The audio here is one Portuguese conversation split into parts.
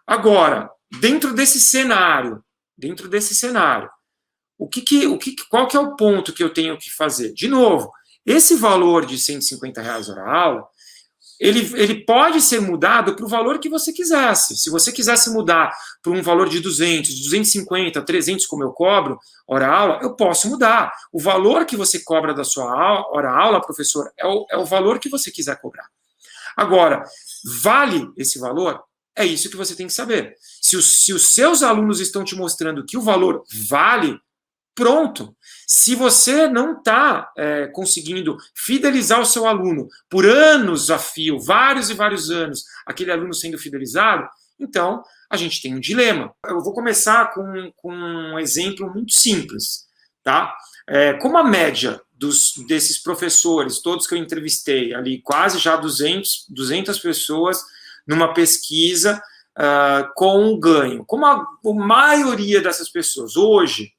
Agora, dentro desse cenário, qual que é o ponto que eu tenho que fazer? De novo, esse valor de R$ 150 hora aula, ele pode ser mudado para o valor que você quisesse. Se você quisesse mudar para um valor de 200, 250, 300, como eu cobro, hora aula, eu posso mudar. O valor que você cobra da sua hora aula, professor, é o valor que você quiser cobrar. Agora, vale esse valor? É isso que você tem que saber. Se os seus alunos estão te mostrando que o valor vale, pronto. Se você não está conseguindo fidelizar o seu aluno por anos a fio, vários e vários anos, aquele aluno sendo fidelizado, então a gente tem um dilema. Eu vou começar com um exemplo muito simples, tá? Como a média desses professores, todos que eu entrevistei ali, quase já 200 pessoas numa pesquisa com um ganho. Como a maioria dessas pessoas hoje,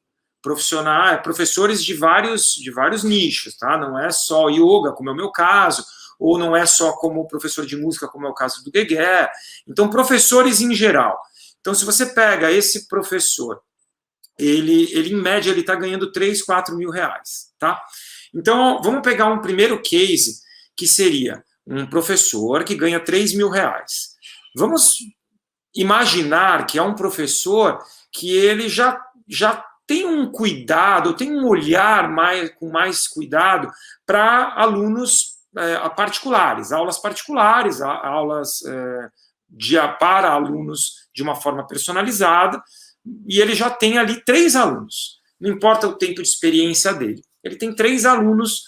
professores de vários nichos, tá? Não é só yoga, como é o meu caso, ou não é só como professor de música, como é o caso do Guegué. Então, professores em geral. Então, se você pega esse professor, ele em média, ele está ganhando 3, 4 mil reais, tá? Então, vamos pegar um primeiro case, que seria um professor que ganha 3 mil reais. Vamos imaginar que é um professor que ele já tem um cuidado, tem um olhar com mais cuidado para alunos particulares, aulas particulares, aulas para alunos de uma forma personalizada, e ele já tem ali 3 alunos. Não importa o tempo de experiência dele. Ele tem 3 alunos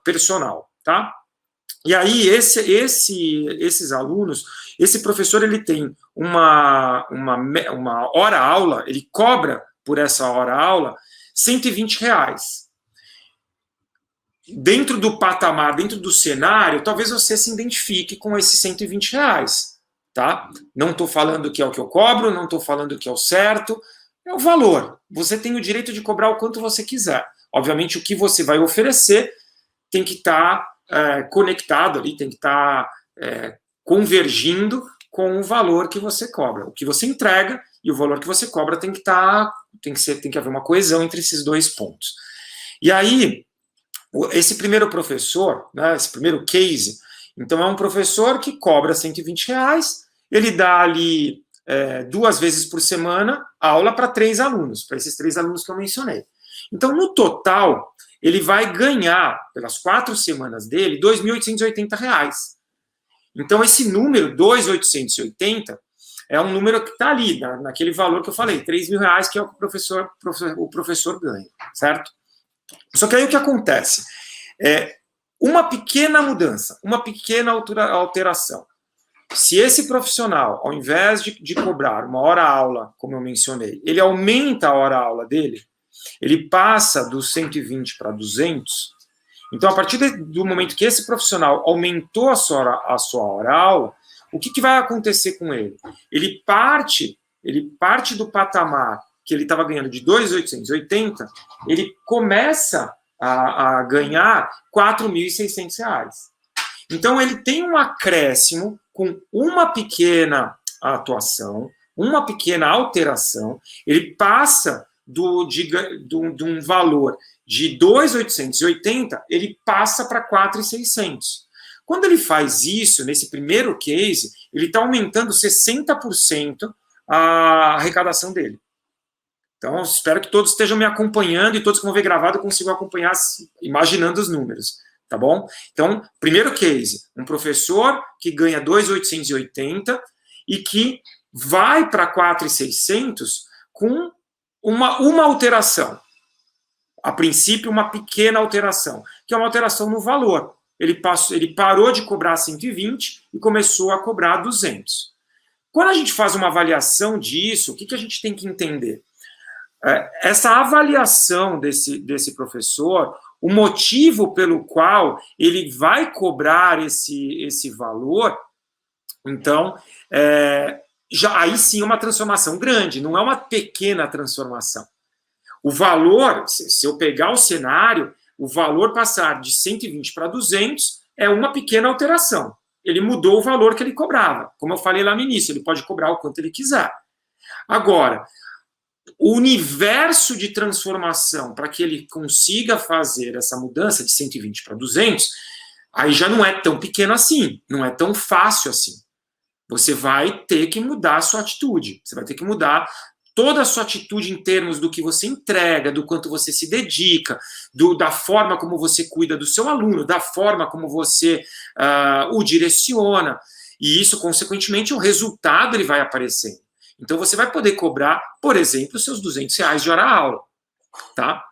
personal, tá? E aí, esses alunos, esse professor, ele tem uma hora-aula, ele cobra por essa hora-aula R$ 120. Dentro do patamar, dentro do cenário, talvez você se identifique com esses R$ 120, tá? Não estou falando que é o que eu cobro, não estou falando que é o certo, é o valor. Você tem o direito de cobrar o quanto você quiser. Obviamente, o que você vai oferecer tem que estar conectado ali, tem que estar convergindo com o valor que você cobra. O que você entrega e o valor que você cobra tem que haver uma coesão entre esses 2 pontos. E aí, esse primeiro professor, né, esse primeiro case, então é um professor que cobra R$ 120, ele dá ali 2 vezes por semana aula para 3 alunos, para esses 3 alunos que eu mencionei. Então, no total, ele vai ganhar, pelas 4 semanas dele, R$ 2.880. Então, esse número, 2.880, é um número que está ali, naquele valor que eu falei, R$ 3.000, que é o que o professor ganha, certo? Só que aí o que acontece? Uma pequena mudança, uma pequena alteração. Se esse profissional, ao invés de cobrar uma hora-aula, como eu mencionei, ele aumenta a hora-aula dele, ele passa dos 120 para 200, então, a partir do momento que esse profissional aumentou a sua hora-aula, o que vai acontecer com ele? Ele parte do patamar que ele estava ganhando de 2.880, ele começa a ganhar R$ 4.600. Então, ele tem um acréscimo com uma pequena atuação, uma pequena alteração, ele passa de um valor de 2.880, ele passa para 4.600. Quando ele faz isso, nesse primeiro case, ele está aumentando 60% a arrecadação dele. Então, espero que todos estejam me acompanhando e todos que vão ver gravado consigam acompanhar imaginando os números, tá bom? Então, primeiro case, um professor que ganha 2.880 e que vai para 4.600 com uma alteração. A princípio, uma pequena alteração, que é uma alteração no valor. Ele parou de cobrar 120 e começou a cobrar 200. Quando a gente faz uma avaliação disso, o que a gente tem que entender? Essa avaliação desse professor, o motivo pelo qual ele vai cobrar esse valor, então, aí sim é uma transformação grande, não é uma pequena transformação. O valor, se eu pegar o cenário, o valor passar de 120 para 200 é uma pequena alteração. ele mudou o valor que ele cobrava. Como eu falei lá no início, ele pode cobrar o quanto ele quiser. Agora, o universo de transformação para que ele consiga fazer essa mudança de 120 para 200, aí já não é tão pequeno assim, não é tão fácil assim. Você vai ter que mudar a sua atitude, você vai ter que mudar toda a sua atitude em termos do que você entrega, do quanto você se dedica, da forma como você cuida do seu aluno, da forma como você o direciona, e isso, consequentemente, o resultado ele vai aparecendo. Então, você vai poder cobrar, por exemplo, os seus R$200 de hora-aula, tá?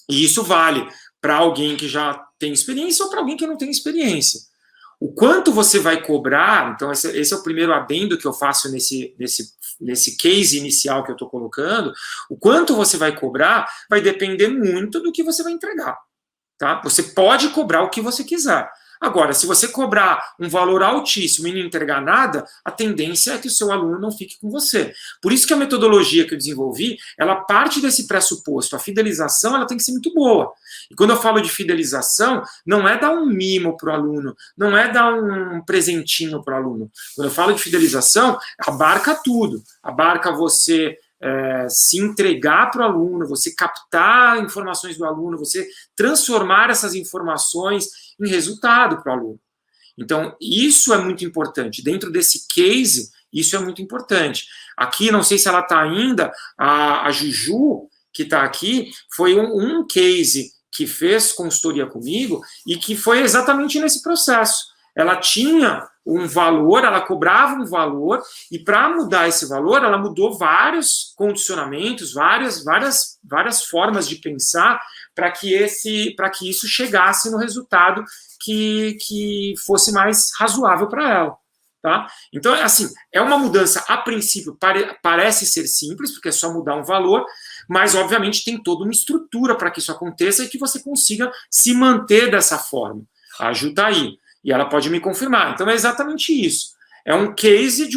E isso vale para alguém que já tem experiência ou para alguém que não tem experiência. O quanto você vai cobrar, então esse é o primeiro adendo que eu faço nesse case inicial que eu estou colocando, o quanto você vai cobrar vai depender muito do que você vai entregar, tá? Você pode cobrar o que você quiser. Agora, se você cobrar um valor altíssimo e não entregar nada, a tendência é que o seu aluno não fique com você. Por isso que a metodologia que eu desenvolvi, ela parte desse pressuposto. A fidelização, ela tem que ser muito boa. E quando eu falo de fidelização, não é dar um mimo para o aluno, não é dar um presentinho para o aluno. Quando eu falo de fidelização, abarca tudo. Abarca você se entregar para o aluno, você captar informações do aluno, você transformar essas informações em resultado para o aluno. Então, isso é muito importante. Dentro desse case, isso é muito importante. Aqui, não sei se ela está ainda, a Juju, que está aqui, foi um case que fez consultoria comigo e que foi exatamente nesse processo. Ela tinha um valor, ela cobrava um valor, e para mudar esse valor, ela mudou vários condicionamentos, várias formas de pensar para que isso chegasse no resultado que fosse mais razoável para ela. Tá? Então, assim, é uma mudança, a princípio, parece ser simples, porque é só mudar um valor, mas, obviamente, tem toda uma estrutura para que isso aconteça e que você consiga se manter dessa forma. A Ju está aí. E ela pode me confirmar. Então, é exatamente isso. É um case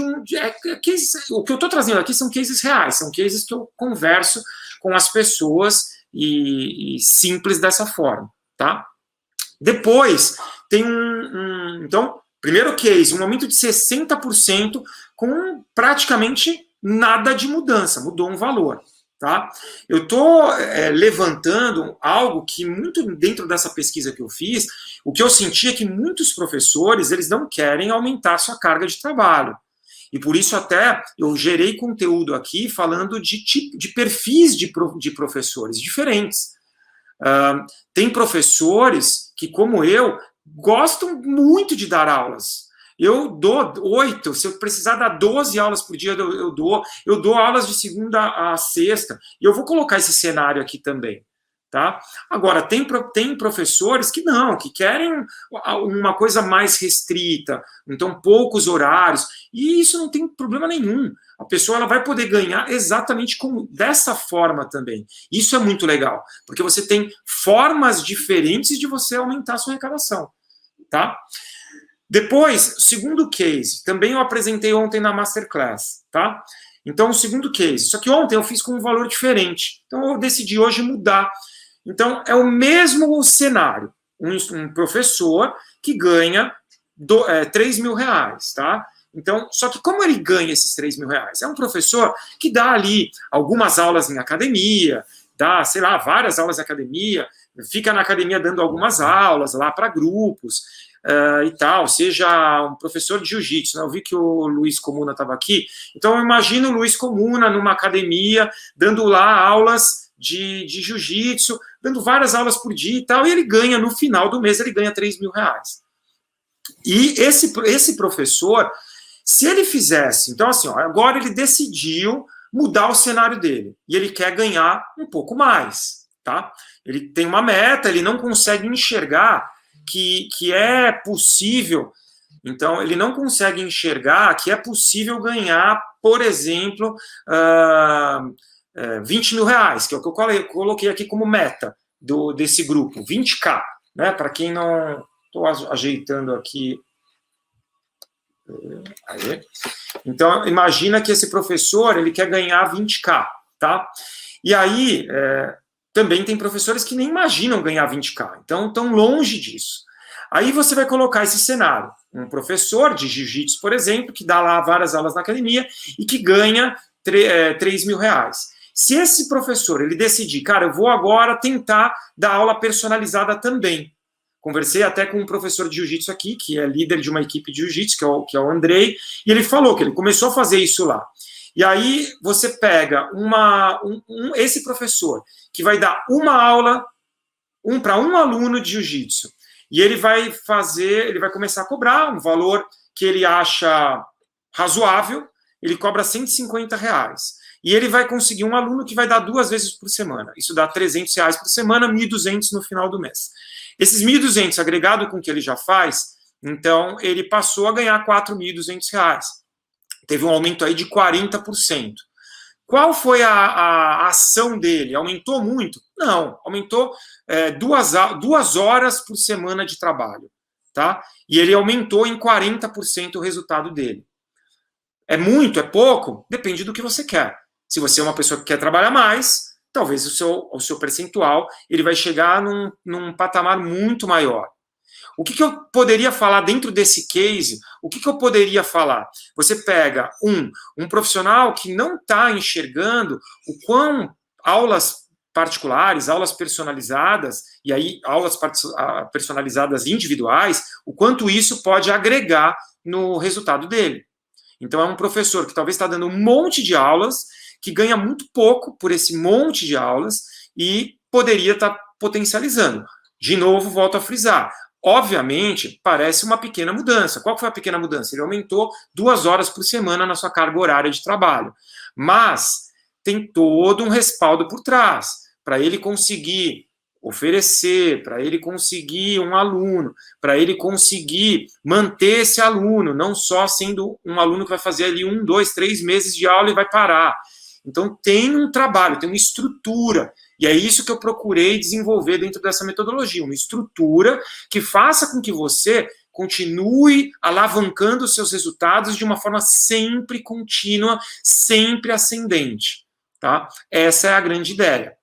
o que eu estou trazendo aqui são cases reais, são cases que eu converso com as pessoas e simples dessa forma, tá? Depois, tem então, primeiro case, um aumento de 60% com praticamente nada de mudança, mudou um valor. Tá? Eu estou levantando algo que, muito dentro dessa pesquisa que eu fiz, o que eu senti é que muitos professores eles não querem aumentar a sua carga de trabalho. E por isso até eu gerei conteúdo aqui falando de perfis de professores diferentes. Tem professores que, como eu, gostam muito de dar aulas. Eu dou 8, se eu precisar dar 12 aulas por dia, eu dou aulas de segunda a sexta, e eu vou colocar esse cenário aqui também, tá? Agora, tem professores que não, que querem uma coisa mais restrita, então poucos horários, e isso não tem problema nenhum. A pessoa ela vai poder ganhar exatamente dessa forma também. Isso é muito legal, porque você tem formas diferentes de você aumentar a sua arrecadação, tá? Depois, segundo case, também eu apresentei ontem na Masterclass, tá? Então, o segundo case, só que ontem eu fiz com um valor diferente, então eu decidi hoje mudar. Então, é o mesmo cenário, um professor que ganha R$3.000, tá? Então, só que como ele ganha esses R$3.000? É um professor que dá ali algumas aulas em academia, dá, sei lá, várias aulas em academia, fica na academia dando algumas aulas lá para grupos, e tal, seja um professor de jiu-jitsu, né? Eu vi que o Luiz Comuna estava aqui, então eu imagino o Luiz Comuna numa academia, dando lá aulas de jiu-jitsu, dando várias aulas por dia e tal, e ele ganha, no final do mês, ele ganha R$3.000. E esse professor, se ele fizesse, então assim, ó, agora ele decidiu mudar o cenário dele, e ele quer ganhar um pouco mais, tá? Ele tem uma meta, ele não consegue enxergar que é possível, então ele não consegue enxergar que é possível ganhar, por exemplo, R$20.000, que é o que eu coloquei aqui como meta desse grupo, 20K, né? Para quem não... Estou ajeitando aqui. Aí. Então, imagina que esse professor ele quer ganhar 20K, tá? E aí... também tem professores que nem imaginam ganhar 20K, então estão longe disso. Aí você vai colocar esse cenário. Um professor de jiu-jitsu, por exemplo, que dá lá várias aulas na academia e que ganha 3 mil reais. Se esse professor ele decidir, cara, eu vou agora tentar dar aula personalizada também. Conversei até com um professor de jiu-jitsu aqui, que é líder de uma equipe de jiu-jitsu, que é o Andrei, e ele falou que ele começou a fazer isso lá. E aí você pega esse professor que vai dar uma aula para um aluno de jiu-jitsu, e ele vai começar a cobrar um valor que ele acha razoável, ele cobra 150 reais. E ele vai conseguir um aluno que vai dar 2 vezes por semana. Isso dá 300 reais por semana, 1.200 no final do mês. Esses 1.200, agregado com o que ele já faz, então ele passou a ganhar 4.200 reais. Teve um aumento aí de 40%. Qual foi a ação dele? Aumentou muito? Não, aumentou 2 horas por semana de trabalho. Tá? E ele aumentou em 40% o resultado dele. É muito? É pouco? Depende do que você quer. Se você é uma pessoa que quer trabalhar mais, talvez o seu percentual ele vai chegar num patamar muito maior. O que eu poderia falar dentro desse case? O que eu poderia falar? Você pega um profissional que não está enxergando o quão aulas particulares, aulas personalizadas, e aí aulas personalizadas individuais, o quanto isso pode agregar no resultado dele. Então é um professor que talvez está dando um monte de aulas, que ganha muito pouco por esse monte de aulas e poderia estar potencializando. De novo, volto a frisar. Obviamente, parece uma pequena mudança. Qual foi a pequena mudança? Ele aumentou 2 horas por semana na sua carga horária de trabalho. Mas tem todo um respaldo por trás, para ele conseguir oferecer, para ele conseguir um aluno, para ele conseguir manter esse aluno, não só sendo um aluno que vai fazer ali 1, 2, 3 meses de aula e vai parar. Então tem um trabalho, tem uma estrutura. E é isso que eu procurei desenvolver dentro dessa metodologia, uma estrutura que faça com que você continue alavancando os seus resultados de uma forma sempre contínua, sempre ascendente. Tá? Essa é a grande ideia.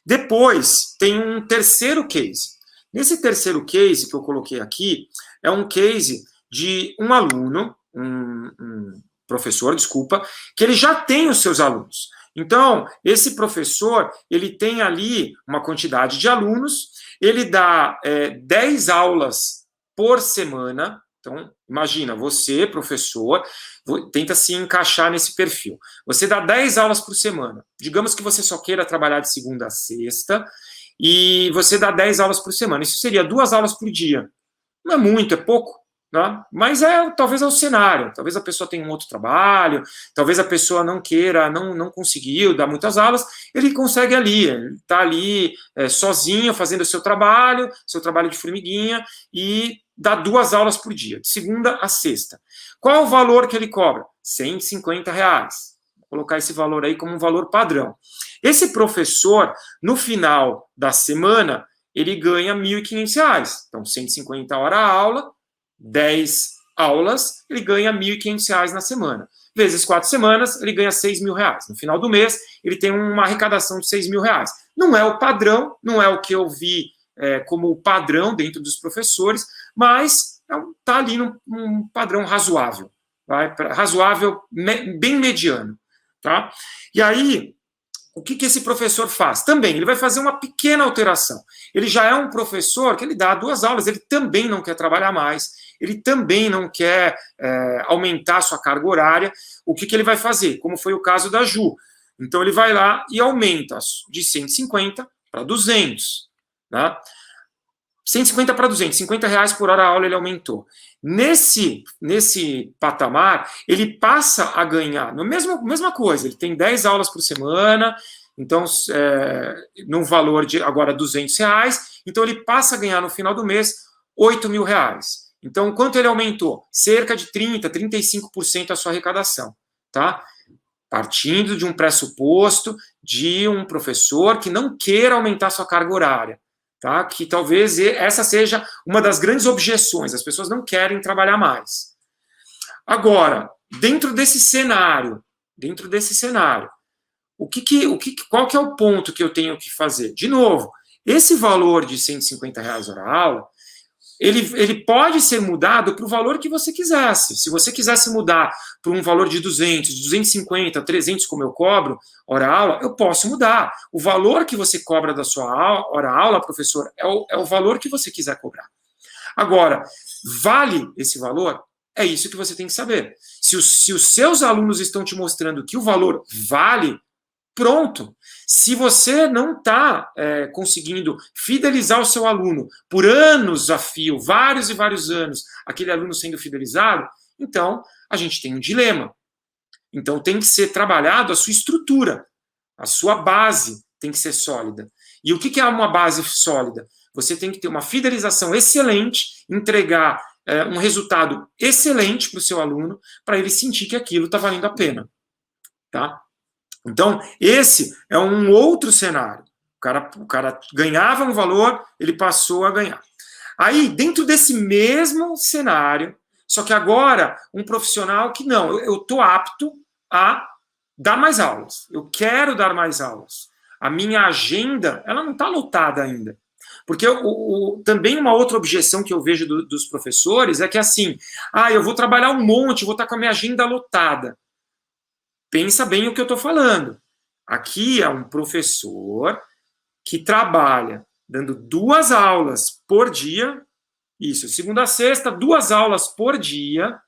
Depois, tem um terceiro case. Nesse terceiro case que eu coloquei aqui, é um case de um aluno, um professor, desculpa, que ele já tem os seus alunos. Então, esse professor, ele tem ali uma quantidade de alunos, ele dá 10 aulas por semana. Então, imagina, você, professor, tenta se encaixar nesse perfil. Você dá 10 aulas por semana. Digamos que você só queira trabalhar de segunda a sexta, e você dá 10 aulas por semana. Isso seria 2 aulas por dia. Não é muito, é pouco. Né? Mas talvez é o cenário, talvez a pessoa tenha um outro trabalho, talvez a pessoa não queira, não conseguiu dar muitas aulas, ele consegue ali, ele está ali sozinho, fazendo o seu trabalho de formiguinha, e dá 2 aulas por dia, de segunda a sexta. Qual é o valor que ele cobra? 150 reais. Vou colocar esse valor aí como um valor padrão. Esse professor, no final da semana, ele ganha 1.500 reais. Então, 150 hora a aula, 10 aulas, ele ganha 1.500 reais na semana. Vezes 4 semanas, ele ganha 6 mil reais. No final do mês, ele tem uma arrecadação de 6 mil reais. Não é o padrão, não é o que eu vi como o padrão dentro dos professores, mas está ali num padrão razoável. Razoável, bem mediano. Tá? E aí, o que esse professor faz? Também, ele vai fazer uma pequena alteração. Ele já é um professor que ele dá 2 aulas, ele também não quer trabalhar mais, ele também não quer aumentar a sua carga horária. O que ele vai fazer? Como foi o caso da Ju. Então, ele vai lá e aumenta de 150 para 200. Né? 150 para 200, 50 reais por hora a aula ele aumentou. Nesse patamar, ele passa a ganhar, mesma coisa, ele tem 10 aulas por semana, então, num valor de agora 200 reais, então ele passa a ganhar no final do mês 8 mil reais. Então, quanto ele aumentou? Cerca de 30%, 35% a sua arrecadação, tá? Partindo de um pressuposto de um professor que não queira aumentar sua carga horária. Tá? Que talvez essa seja uma das grandes objeções, as pessoas não querem trabalhar mais. Agora, dentro desse cenário, qual que é o ponto que eu tenho que fazer? De novo, esse valor de 150 reais hora aula, ele pode ser mudado para o valor que você quisesse. Se você quisesse mudar para um valor de 200, 250, 300, como eu cobro, hora-aula, eu posso mudar. O valor que você cobra da sua hora-aula, professor, é o valor que você quiser cobrar. Agora, vale esse valor? É isso que você tem que saber. Se os seus alunos estão te mostrando que o valor vale, pronto. Se você não está conseguindo fidelizar o seu aluno por anos a fio, vários e vários anos, aquele aluno sendo fidelizado, então a gente tem um dilema. Então tem que ser trabalhado a sua estrutura, a sua base tem que ser sólida. E o que é uma base sólida? Você tem que ter uma fidelização excelente, entregar um resultado excelente para o seu aluno, para ele sentir que aquilo está valendo a pena. Tá? Então, esse é um outro cenário. O cara ganhava um valor, ele passou a ganhar. Aí, dentro desse mesmo cenário, só que agora, um profissional que não, eu estou apto a dar mais aulas. Eu quero dar mais aulas. A minha agenda, ela não está lotada ainda. Porque também uma outra objeção que eu vejo dos professores é que assim, eu vou trabalhar um monte, vou estar com a minha agenda lotada. Pensa bem o que eu estou falando. Aqui é um professor que trabalha dando 2 aulas por dia, isso, segunda a sexta, 2 aulas por dia,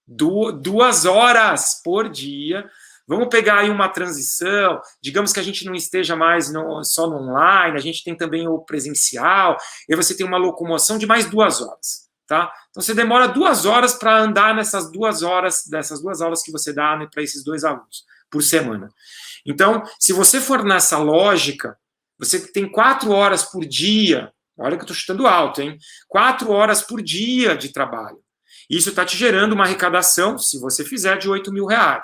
2 horas por dia. Vamos pegar aí uma transição, digamos que a gente não esteja mais só no online, a gente tem também o presencial, e você tem uma locomoção de mais 2 horas. Tá? Então você demora 2 horas para andar dessas 2 aulas que você dá, né, para esses 2 alunos por semana. Então, se você for nessa lógica, você tem 4 horas por dia, olha que eu estou chutando alto, hein? 4 horas por dia de trabalho. Isso está te gerando uma arrecadação, se você fizer, de R$8.000.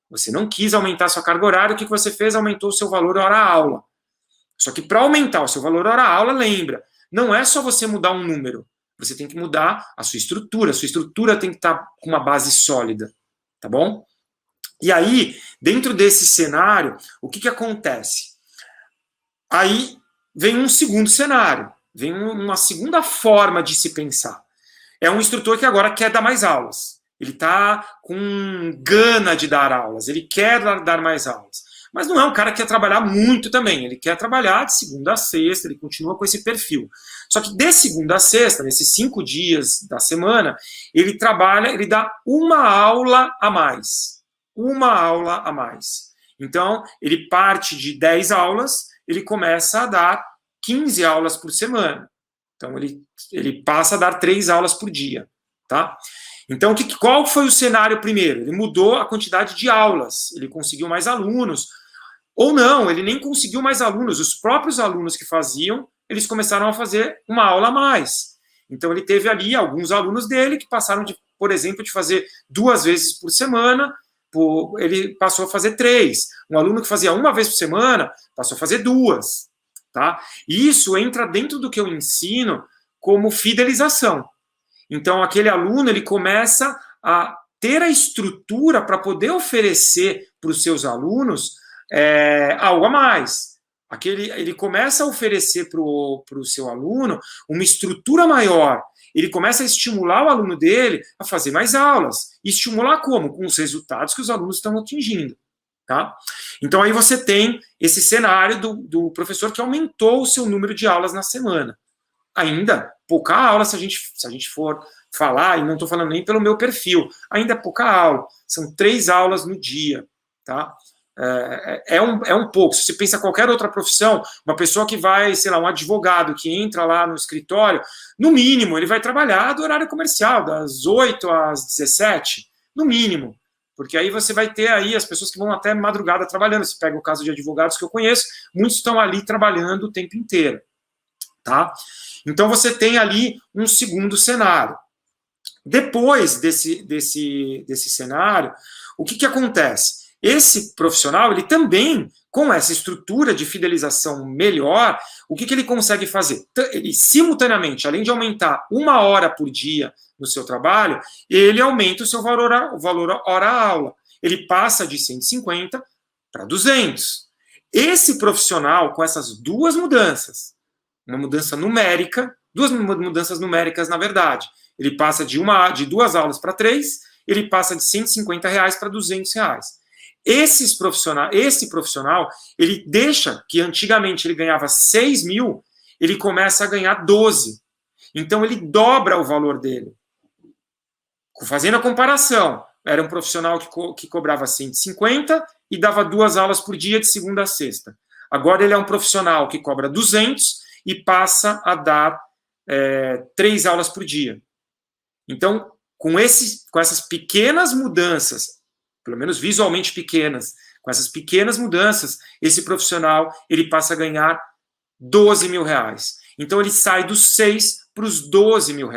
Você não quis aumentar sua carga horária, o que você fez? Aumentou o seu valor hora-aula. Só que para aumentar o seu valor hora-aula, lembra, não é só você mudar um número, você tem que mudar a sua estrutura tem que estar com uma base sólida, tá bom? E aí, dentro desse cenário, o que acontece? Aí vem um segundo cenário, vem uma segunda forma de se pensar. É um instrutor que agora quer dar mais aulas. Ele está com gana de dar aulas, ele quer dar mais aulas. Mas não é um cara que quer trabalhar muito também, ele quer trabalhar de segunda a sexta, ele continua com esse perfil. Só que de segunda a sexta, nesses 5 dias da semana, ele dá uma aula a mais. Uma aula a mais. Então, ele parte de 10 aulas, ele começa a dar 15 aulas por semana. Então, ele passa a dar 3 aulas por dia. Tá? Então, qual foi o cenário primeiro? Ele mudou a quantidade de aulas, ele conseguiu mais alunos. Ou não, ele nem conseguiu mais alunos. Os próprios alunos que faziam, eles começaram a fazer uma aula a mais. Então, ele teve ali alguns alunos dele que passaram, por exemplo, de fazer 2 vezes por semana, ele passou a fazer 3. Um aluno que fazia 1 vez por semana, passou a fazer 2. Tá? E isso entra dentro do que eu ensino como fidelização. Então, aquele aluno, ele começa a ter a estrutura para poder oferecer para os seus alunos algo a mais. Ele começa a oferecer para o seu aluno uma estrutura maior. Ele começa a estimular o aluno dele a fazer mais aulas. E estimular como? Com os resultados que os alunos estão atingindo. Tá? Então, aí você tem esse cenário do professor que aumentou o seu número de aulas na semana. Ainda pouca aula, se a gente for falar, e não estou falando nem pelo meu perfil, ainda é pouca aula, são 3 aulas no dia, tá? É um pouco. Se você pensa em qualquer outra profissão, uma pessoa que vai, sei lá, um advogado que entra lá no escritório, no mínimo, ele vai trabalhar do horário comercial, das 8 às 17, no mínimo, porque aí você vai ter aí as pessoas que vão até madrugada trabalhando. Você pega o caso de advogados que eu conheço, muitos estão ali trabalhando o tempo inteiro, tá? Então, você tem ali um segundo cenário. Depois desse cenário, o que acontece? Esse profissional, ele também, com essa estrutura de fidelização melhor, o que ele consegue fazer? Ele, simultaneamente, além de aumentar 1 hora por dia no seu trabalho, ele aumenta o seu valor hora-aula. Ele passa de 150 para 200. Esse profissional, com essas 2 mudanças, uma mudança numérica duas mudanças numéricas, na verdade. Ele passa de 2 aulas para 3, ele passa de R$150 para R$200. Esse profissional, ele deixa que antigamente ele ganhava 6 mil, ele começa a ganhar 12. Então, ele dobra o valor dele. Fazendo a comparação, era um profissional que cobrava 150 e dava 2 aulas por dia, de segunda a sexta. Agora, ele é um profissional que cobra 200 e passa a dar 3 aulas por dia. Então, com essas pequenas mudanças, pelo menos visualmente pequenas, com essas pequenas mudanças, esse profissional ele passa a ganhar R$12 mil. Então, ele sai dos 6 para os R$12 mil.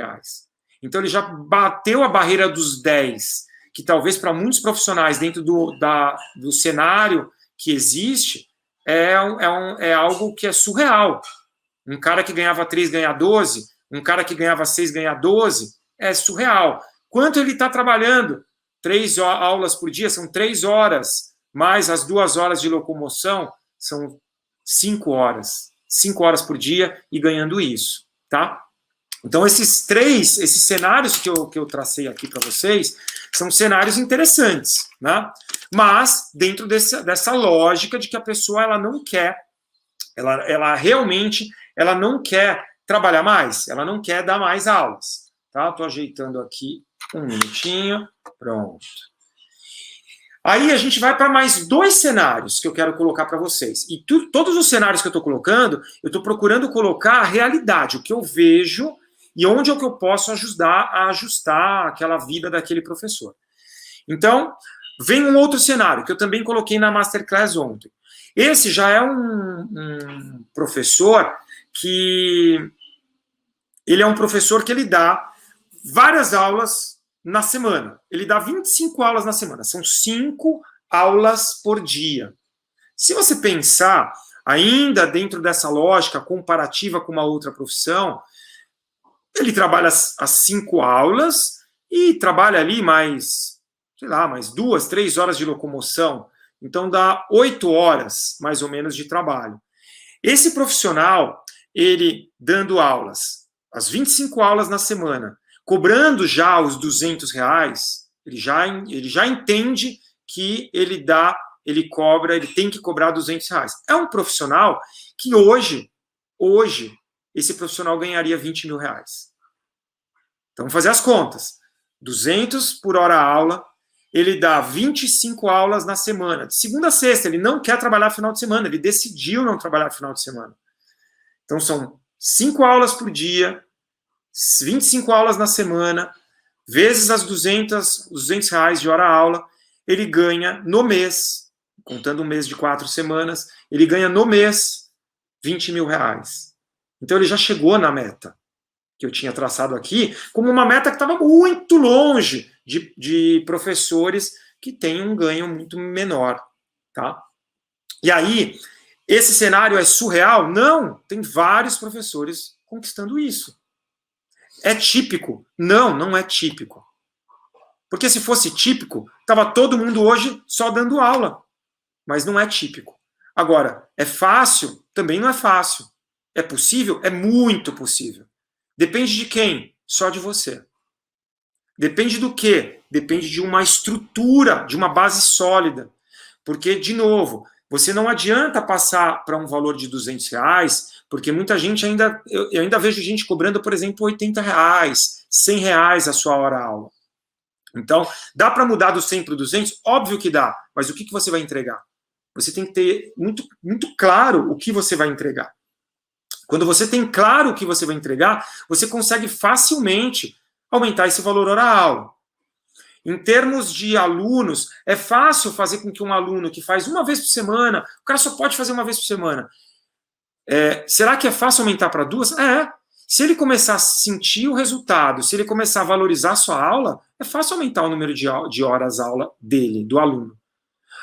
Então, ele já bateu a barreira dos 10, que talvez para muitos profissionais dentro do cenário que existe, é algo que é surreal. Um cara que ganhava 3 ganha 12, um cara que ganhava 6 ganha 12, é surreal. Quanto ele está trabalhando? 3 aulas por dia, são 3 horas, mais as 2 horas de locomoção, são 5 horas. 5 horas por dia e ganhando isso, tá? Então, esses cenários que eu tracei aqui para vocês, são cenários interessantes, né? Mas dentro dessa lógica de que a pessoa ela não quer, ela realmente ela não quer trabalhar mais, ela não quer dar mais aulas, tá? Estou ajeitando aqui um minutinho, pronto. Aí a gente vai para mais 2 cenários que eu quero colocar para vocês. E todos os cenários que eu estou colocando, eu estou procurando colocar a realidade, o que eu vejo e onde é que eu posso ajustar aquela vida daquele professor. Então, vem um outro cenário, que eu também coloquei na Masterclass ontem. Esse já é um professor que... Ele é um professor que ele dá várias aulas na semana. Ele dá 25 aulas na semana. São 5 aulas por dia. Se você pensar, ainda dentro dessa lógica comparativa com uma outra profissão, ele trabalha as 5 aulas e trabalha ali mais 2, 3 horas de locomoção. Então, dá 8 horas, mais ou menos, de trabalho. Esse profissional, ele dando aulas, as 25 aulas na semana, cobrando já os R$200, ele já entende que ele tem que cobrar R$200. É um profissional que hoje, esse profissional ganharia R$20 mil. Então, vamos fazer as contas. 200 por hora aula, ele dá 25 aulas na semana, de segunda a sexta. Ele não quer trabalhar final de semana, ele decidiu não trabalhar final de semana. Então, são 5 aulas por dia, 25 aulas na semana, vezes os R$200 de hora aula, ele ganha no mês, contando um mês de 4 semanas, ele ganha no mês R$20 mil. Então, ele já chegou na meta que eu tinha traçado aqui, como uma meta que estava muito longe de professores que têm um ganho muito menor, tá? E aí, esse cenário é surreal? Não, tem vários professores conquistando isso. É típico? Não, não é típico. Porque se fosse típico, estava todo mundo hoje só dando aula. Mas não é típico. Agora, é fácil? Também não é fácil. É possível? É muito possível. Depende de quem? Só de você. Depende do quê? Depende de uma estrutura, de uma base sólida. Porque, de novo, você não adianta passar para um valor de R$200, porque muita gente eu ainda vejo gente cobrando, por exemplo, R$80, R$100 a sua hora-aula. Então, dá para mudar do 100 para o 200? Óbvio que dá, mas o que você vai entregar? Você tem que ter muito, muito claro o que você vai entregar. Quando você tem claro o que você vai entregar, você consegue facilmente aumentar esse valor hora-aula. Em termos de alunos, é fácil fazer com que um aluno que faz uma vez por semana, o cara só pode fazer uma vez por semana. Será que é fácil aumentar para 2? É. Se ele começar a sentir o resultado, se ele começar a valorizar a sua aula, é fácil aumentar o número de horas aula dele, do aluno.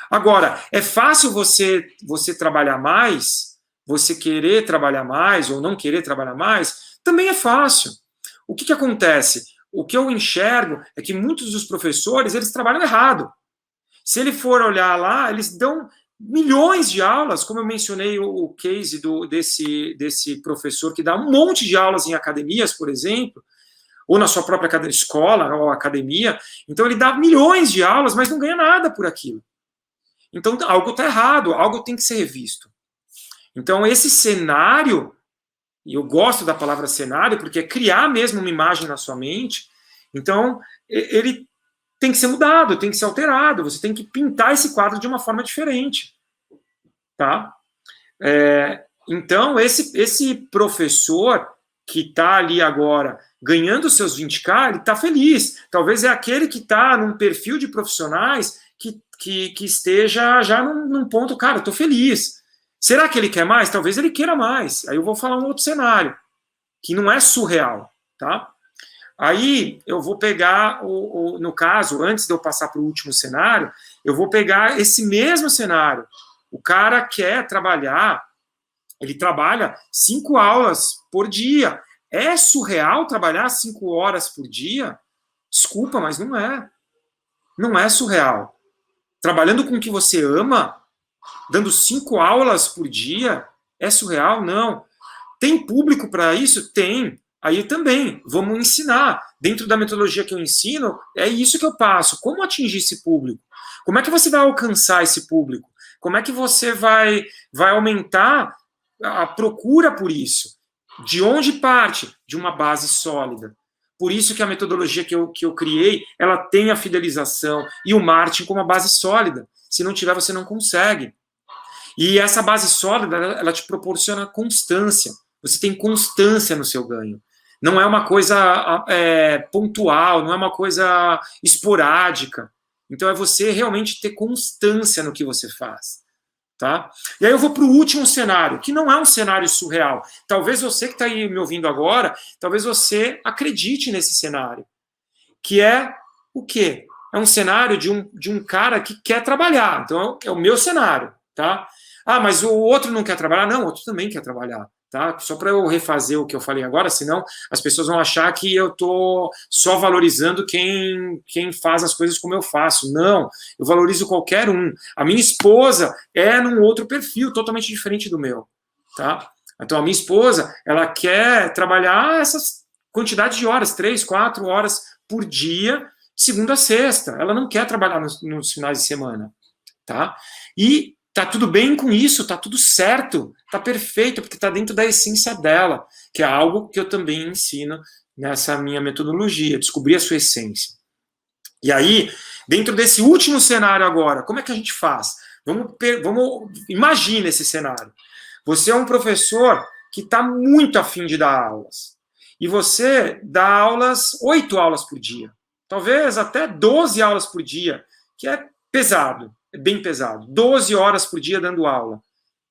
Agora, é fácil você trabalhar mais, você querer trabalhar mais ou não querer trabalhar mais, também é fácil. O que acontece? O que eu enxergo é que muitos dos professores, eles trabalham errado. Se ele for olhar lá, eles dão milhões de aulas, como eu mencionei o case desse professor que dá um monte de aulas em academias, por exemplo, ou na sua própria escola ou academia. Então ele dá milhões de aulas, mas não ganha nada por aquilo. Então algo está errado, algo tem que ser revisto. Então esse cenário, e eu gosto da palavra cenário, porque é criar mesmo uma imagem na sua mente, então ele tem que ser mudado, tem que ser alterado, você tem que pintar esse quadro de uma forma diferente. Tá? Então, esse professor que está ali agora ganhando seus 20K, ele está feliz. Talvez é aquele que está num perfil de profissionais que esteja já num ponto, cara, eu estou feliz. Será que ele quer mais? Talvez ele queira mais. Aí eu vou falar um outro cenário, que não é surreal, tá? Aí eu vou pegar, no caso, antes de eu passar para o último cenário, eu vou pegar esse mesmo cenário. O cara quer trabalhar, ele trabalha 5 aulas por dia. É surreal trabalhar 5 horas por dia? Desculpa, mas não é. Não é surreal. Trabalhando com o que você ama, dando 5 aulas por dia, é surreal? Não. Tem público para isso? Tem. Aí também, vamos ensinar. Dentro da metodologia que eu ensino, é isso que eu passo. Como atingir esse público? Como é que você vai alcançar esse público? Como é que você vai aumentar a procura por isso? De onde parte? De uma base sólida. Por isso que a metodologia que eu criei, ela tem a fidelização e o marketing como uma base sólida. Se não tiver, você não consegue. E essa base sólida, ela te proporciona constância. Você tem constância no seu ganho. Não é uma coisa pontual, não é uma coisa esporádica. Então é você realmente ter constância no que você faz. Tá? E aí eu vou para o último cenário, que não é um cenário surreal. Talvez você que está aí me ouvindo agora, talvez você acredite nesse cenário. Que é o quê? É um cenário de um cara que quer trabalhar. Então é o meu cenário. Tá? Ah, mas o outro não quer trabalhar? Não, o outro também quer trabalhar. Tá? Só para eu refazer o que eu falei agora, senão as pessoas vão achar que eu estou só valorizando quem faz as coisas como eu faço. Não, eu valorizo qualquer um. A minha esposa é num outro perfil, totalmente diferente do meu. Tá? Então a minha esposa, ela quer trabalhar essas quantidades de horas, 3, 4 horas por dia, de segunda a sexta. Ela não quer trabalhar nos finais de semana. Tá? E tá tudo bem com isso, tá tudo certo, tá perfeito, porque tá dentro da essência dela, que é algo que eu também ensino nessa minha metodologia, descobrir a sua essência. E aí, dentro desse último cenário agora, como é que a gente faz? Vamos imagina esse cenário. Você é um professor que está muito afim de dar aulas. E você dá aulas, 8 aulas por dia. Talvez até 12 aulas por dia, que é pesado. É bem pesado. 12 horas por dia dando aula,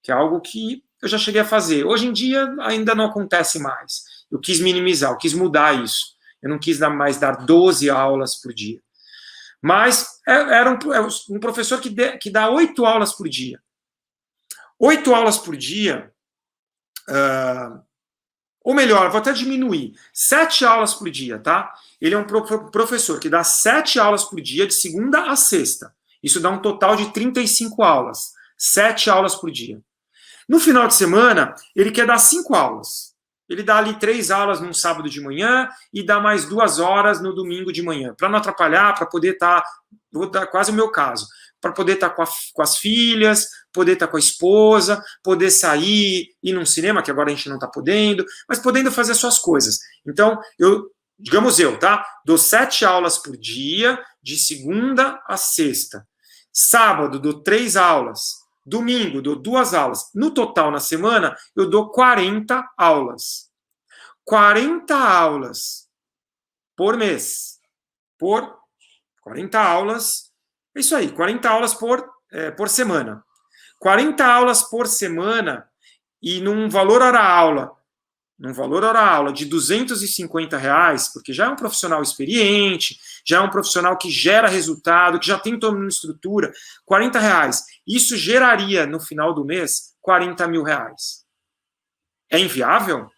que é algo que eu já cheguei a fazer. Hoje em dia ainda não acontece mais. Eu quis minimizar, eu quis mudar isso. Eu não quis mais dar 12 aulas por dia. Mas era um professor que dá 8 aulas por dia. 8 aulas por dia, ou melhor, vou até diminuir, 7 aulas por dia, tá? Ele é um professor que dá 7 aulas por dia, de segunda a sexta. Isso dá um total de 35 aulas. 7 aulas por dia. No final de semana, ele quer dar 5 aulas. Ele dá ali 3 aulas num sábado de manhã e dá mais 2 horas no domingo de manhã. Para não atrapalhar, para poder estar... vou dar quase o meu caso. Para poder estar com as filhas, poder estar com a esposa, poder sair, ir num cinema, que agora a gente não está podendo, mas podendo fazer suas coisas. Então, digamos tá? Dou 7 aulas por dia, de segunda a sexta. Sábado, dou 3 aulas. Domingo, dou 2 aulas. No total, na semana, eu dou 40 aulas. 40 aulas por mês. Por 40 aulas. É isso aí, 40 aulas por semana. 40 aulas por semana e num valor hora-aula de R$ 250, porque já é um profissional experiente, já é um profissional que gera resultado, que já tem toda uma estrutura, R$ 40. Isso geraria, no final do mês, R$ 40 mil. É inviável?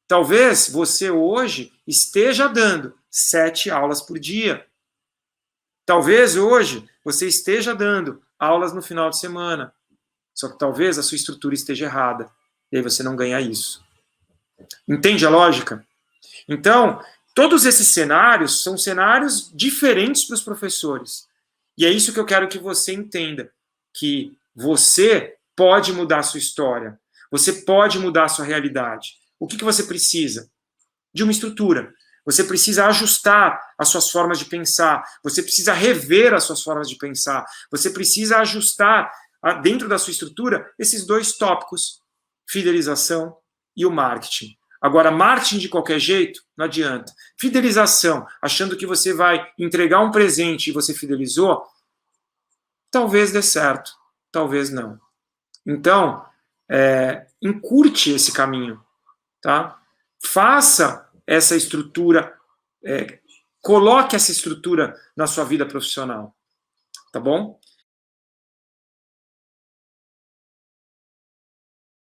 Talvez você hoje esteja dando 7 aulas por dia. Talvez hoje você esteja dando aulas no final de semana, só que talvez a sua estrutura esteja errada, e aí você não ganha isso. Entende a lógica? Então, todos esses cenários são cenários diferentes para os professores. E é isso que eu quero que você entenda, que você pode mudar a sua história, você pode mudar a sua realidade. O que você precisa? De uma estrutura. Você precisa ajustar as suas formas de pensar, você precisa rever as suas formas de pensar, você precisa ajustar dentro da sua estrutura esses dois tópicos, fidelização e o marketing. Agora, marketing de qualquer jeito, não adianta. Fidelização, achando que você vai entregar um presente e você fidelizou, talvez dê certo, talvez não. Então, encurte esse caminho, tá? Faça essa estrutura, coloque essa estrutura na sua vida profissional, tá bom?